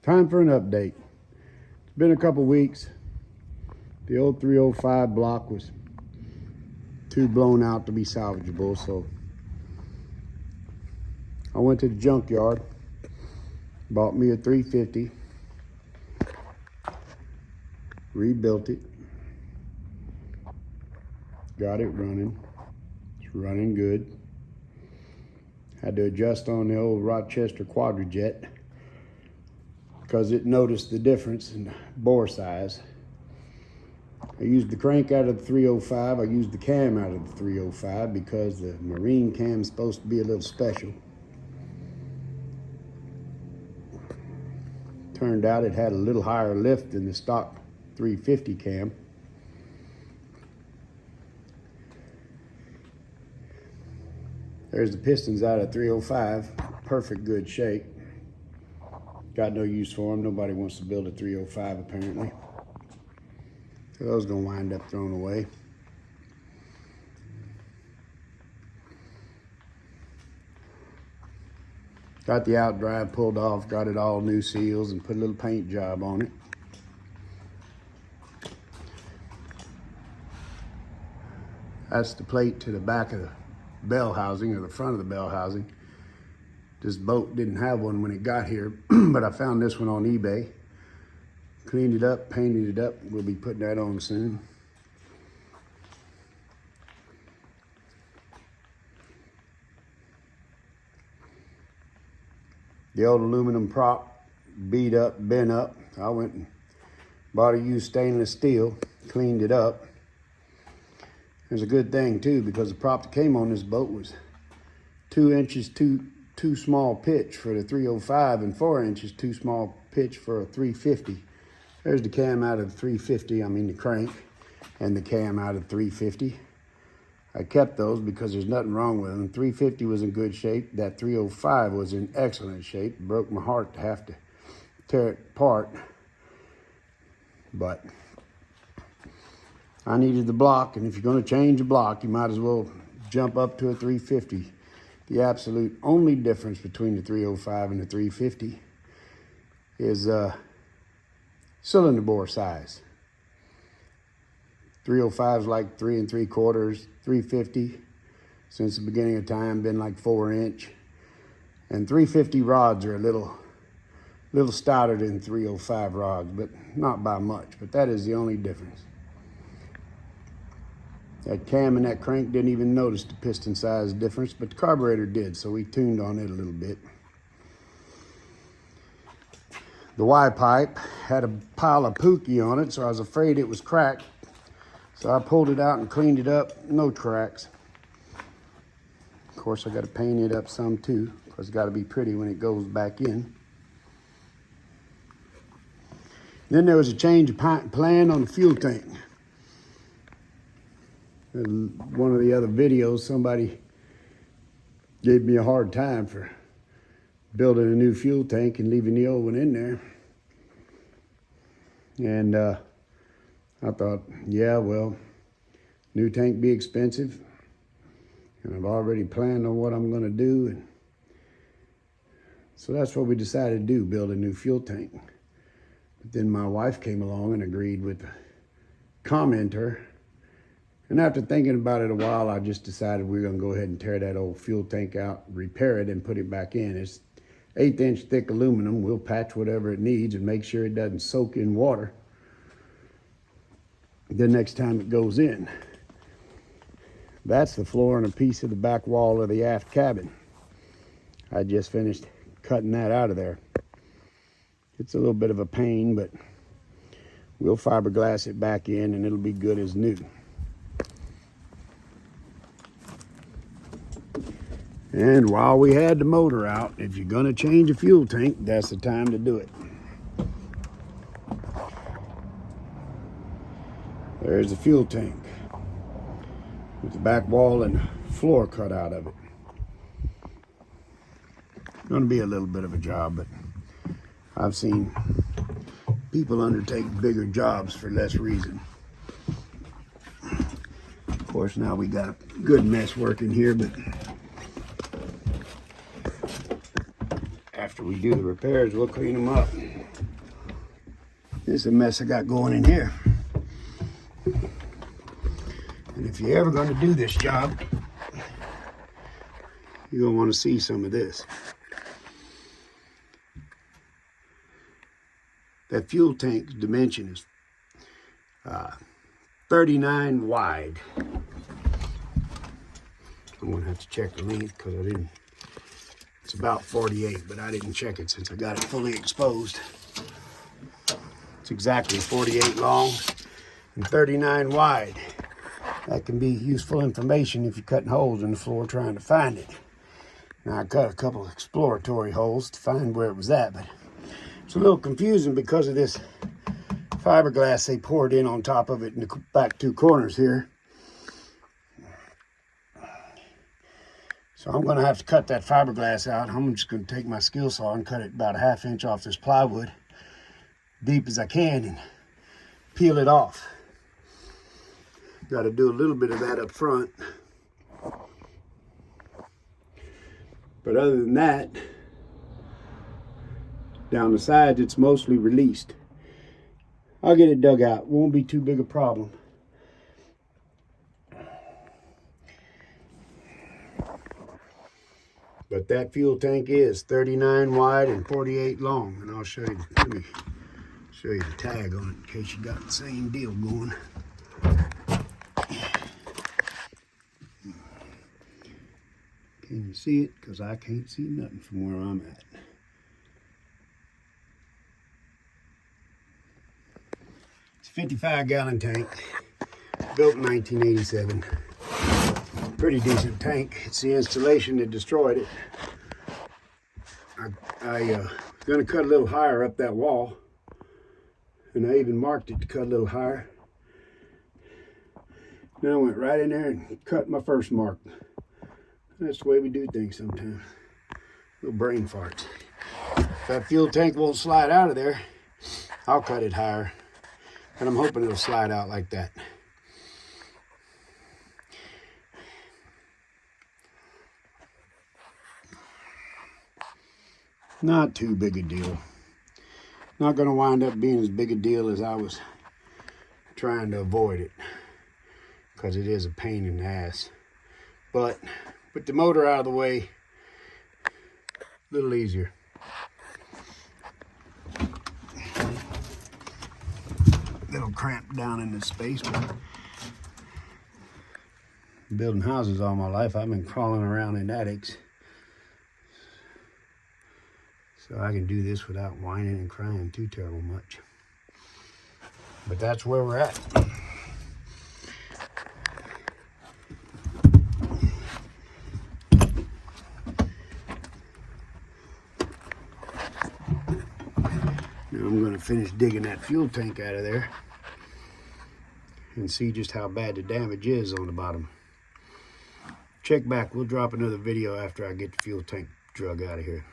Time for an update. It's been a couple weeks. The old 305 block was too blown out to be salvageable, so I went to the junkyard, bought me a 350, rebuilt it, got it running. It's running good. Had to adjust on the old Rochester Quadrajet because it noticed the difference in bore size. I used the crank out of the 305. I used the cam out of the 305 because the marine cam is supposed to be a little special. Turned out it had a little higher lift than the stock 350 cam. There's the pistons out of 305, perfect good shape. Got no use for them. Nobody wants to build a 305 apparently. So those are gonna wind up thrown away. Got the out drive pulled off, got it all new seals and put a little paint job on it. That's the plate to the back of the bell housing, or the front of the bell housing. This boat didn't have one when it got here, but I found this one on eBay. Cleaned it up, painted it up. We'll be putting that on soon. The old aluminum prop, beat up, bent up. I went and bought a used stainless steel, cleaned it up. There's a good thing too, because the prop that came on this boat was 2 inches too small pitch for the 305 and 4 inches too small pitch for a 350. There's the cam out of the 350, I mean the crank, and the cam out of 350. I kept those because there's nothing wrong with them. 350 was in good shape. That 305 was in excellent shape. It broke my heart to have to tear it apart. But I needed the block, and if you're gonna change a block, you might as well jump up to a 350. The absolute only difference between the 305 and the 350 is cylinder bore size. 305 is like 3 3/4, 350 since the beginning of time been like 4 inch, and 350 rods are a little stouter than 305 rods, but not by much. But that is the only difference. That cam and that crank didn't even notice the piston size difference, but the carburetor did, so we tuned on it a little bit. The Y-pipe had a pile of pookie on it, so I was afraid it was cracked. So I pulled it out and cleaned it up, no cracks. Of course, I got to paint it up some too, because it's got to be pretty when it goes back in. Then there was a change of plan on the fuel tank. In one of the other videos, somebody gave me a hard time for building a new fuel tank and leaving the old one in there. And I thought, yeah, well, new tank be expensive, and I've already planned on what I'm gonna do. And so that's what we decided to do, build a new fuel tank. But then my wife came along and agreed with the commenter. And after thinking about it a while, I just decided we're gonna go ahead and tear that old fuel tank out, repair it, and put it back in. It's 1/8 inch thick aluminum. We'll patch whatever it needs and make sure it doesn't soak in water the next time it goes in. That's the floor and a piece of the back wall of the aft cabin. I just finished cutting that out of there. It's a little bit of a pain, but we'll fiberglass it back in and it'll be good as new. And while we had the motor out, if you're gonna change a fuel tank, that's the time to do it. There's the fuel tank with the back wall and floor cut out of it. Gonna be a little bit of a job, but I've seen people undertake bigger jobs for less reason. Of course, now we got a good mess working here, but after we do the repairs, we'll clean them up. This is a mess I got going in here. And if you're ever going to do this job, you're going to want to see some of this. That fuel tank's dimension is 39 wide. I'm going to have to check the length because I didn't. It's about 48, but I didn't check it since I got it fully exposed. It's exactly 48 long and 39 wide. That can be useful information if you're cutting holes in the floor trying to find it. Now I cut a couple of exploratory holes to find where it was at, but it's a little confusing because of this fiberglass they poured in on top of it in the back two corners here. So I'm going to have to cut that fiberglass out. I'm just going to take my skill saw and cut it about a 1/2 inch off this plywood, deep as I can, and peel it off. Got to do a little bit of that up front. But other than that, down the sides, it's mostly released. I'll get it dug out. Won't be too big a problem. But that fuel tank is 39 wide and 48 long. And I'll show you, let me show you the tag on it in case you got the same deal going. Can you see it? Because I can't see nothing from where I'm at. It's a 55-gallon tank, built in 1987. Pretty decent tank. It's the installation that destroyed it. I was going to cut a little higher up that wall, and I even marked it to cut a little higher. Then I went right in there and cut my first mark. That's the way we do things sometimes. Little brain farts. If that fuel tank won't slide out of there, I'll cut it higher. And I'm hoping it'll slide out like that. Not too big a deal. Not going to wind up being as big a deal as I was trying to avoid it, because it is a pain in the ass. But with the motor out of the way, a little easier. Little cramped down in this space, but building houses all my life, I've been crawling around in attics. So I can do this without whining and crying too terrible much. But that's where we're at. Now I'm going to finish digging that fuel tank out of there and see just how bad the damage is on the bottom. Check back. We'll drop another video after I get the fuel tank drug out of here.